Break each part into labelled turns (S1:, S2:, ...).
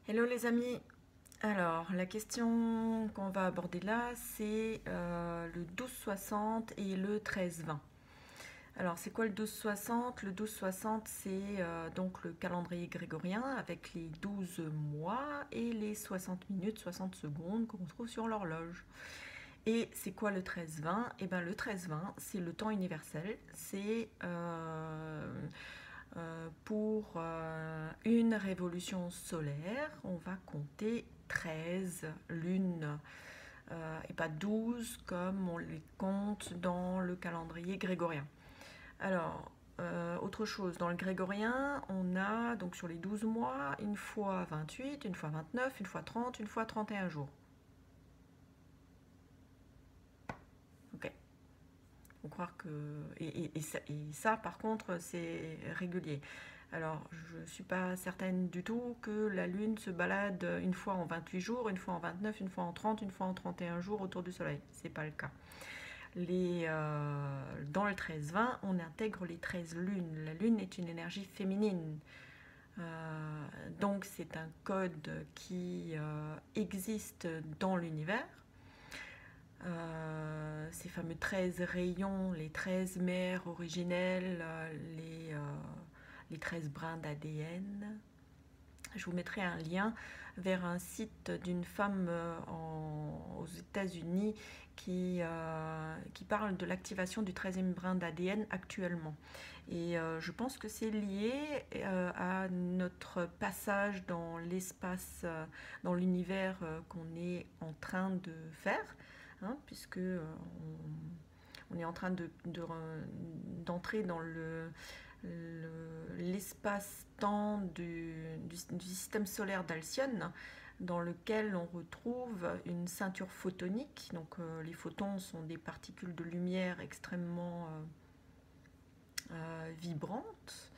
S1: Hello les amis, alors la question qu'on va aborder là c'est le 12-60 et le 13-20. Alors c'est quoi le 12-60? Le 12-60 c'est donc le calendrier grégorien avec les 12 mois et les 60 minutes, 60 secondes qu'on trouve sur l'horloge. Et c'est quoi le 13-20? Eh bien le 13-20 c'est le temps universel, c'est pour une révolution solaire, on va compter 13 lunes et pas 12 comme on les compte dans le calendrier grégorien. Alors, autre chose, dans le grégorien, on a donc sur les 12 mois, une fois 28, une fois 29, une fois 30, une fois 31 jours. Ok. Faut croire que. Et ça, par contre, c'est régulier. Alors, je ne suis pas certaine du tout que la Lune se balade une fois en 28 jours, une fois en 29, une fois en 30, une fois en 31 jours autour du Soleil. C'est pas le cas. Dans le 13-20, on intègre les 13 lunes. La Lune est une énergie féminine. Donc, c'est un code qui existe dans l'univers. Ces fameux 13 rayons, les 13 mères originelles, les 13 brins d'ADN. Je vous mettrai un lien vers un site d'une femme aux États-Unis qui parle de l'activation du 13e brin d'ADN actuellement. Et je pense que c'est lié à notre passage dans l'espace, dans l'univers qu'on est en train de faire, hein, puisque on est en train d'entrer dans l'espace-temps du système solaire d'Alcyone, dans lequel on retrouve une ceinture photonique. Donc les photons sont des particules de lumière extrêmement vibrantes.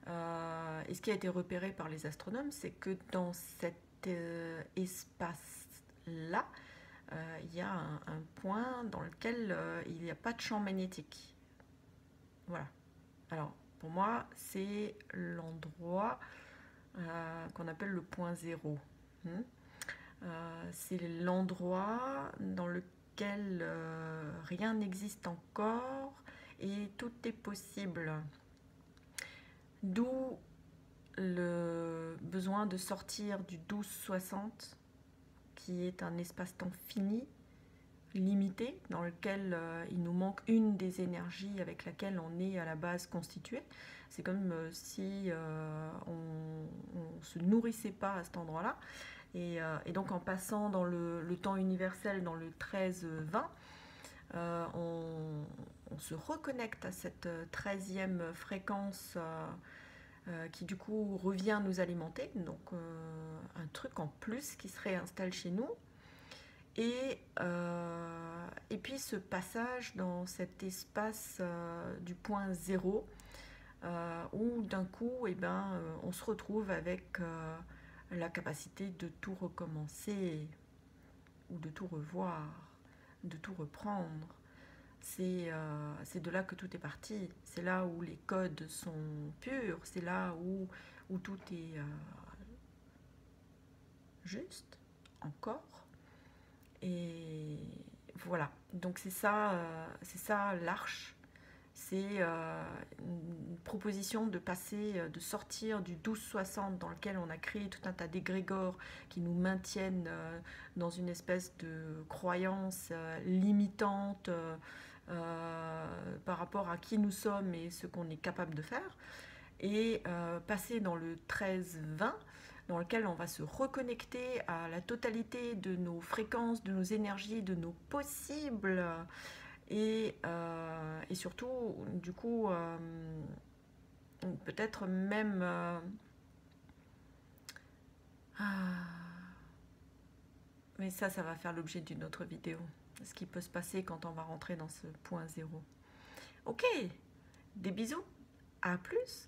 S1: Et ce qui a été repéré par les astronomes, c'est que dans cet espace-là, il y a un point dans lequel il n'y a pas de champ magnétique. Voilà. Alors, pour moi, c'est l'endroit qu'on appelle le point zéro. C'est l'endroit dans lequel rien n'existe encore et tout est possible. D'où le besoin de sortir du 12-60, qui est un espace-temps fini, limité, dans lequel il nous manque une des énergies avec laquelle on est à la base constitué. C'est comme si on se nourrissait pas à cet endroit-là. Et donc en passant dans le temps universel, dans le 13-20, on se reconnecte à cette 13e fréquence qui du coup revient nous alimenter. Donc un truc en plus qui se réinstalle chez nous. Et puis ce passage dans cet espace du point zéro, où d'un coup, on se retrouve avec la capacité de tout recommencer, ou de tout revoir, de tout reprendre. C'est de là que tout est parti. C'est là où les codes sont purs. C'est là où tout est juste, encore. Et voilà, donc c'est ça l'arche. C'est une proposition de passer, de sortir du 12-60 dans lequel on a créé tout un tas d'égrégores qui nous maintiennent dans une espèce de croyance limitante par rapport à qui nous sommes et ce qu'on est capable de faire, et passer dans le 13-20 dans lequel on va se reconnecter à la totalité de nos fréquences, de nos énergies, de nos possibles, et surtout, du coup, peut-être même... mais ça va faire l'objet d'une autre vidéo. Ce qui peut se passer quand on va rentrer dans ce point zéro. Ok, des bisous, à plus.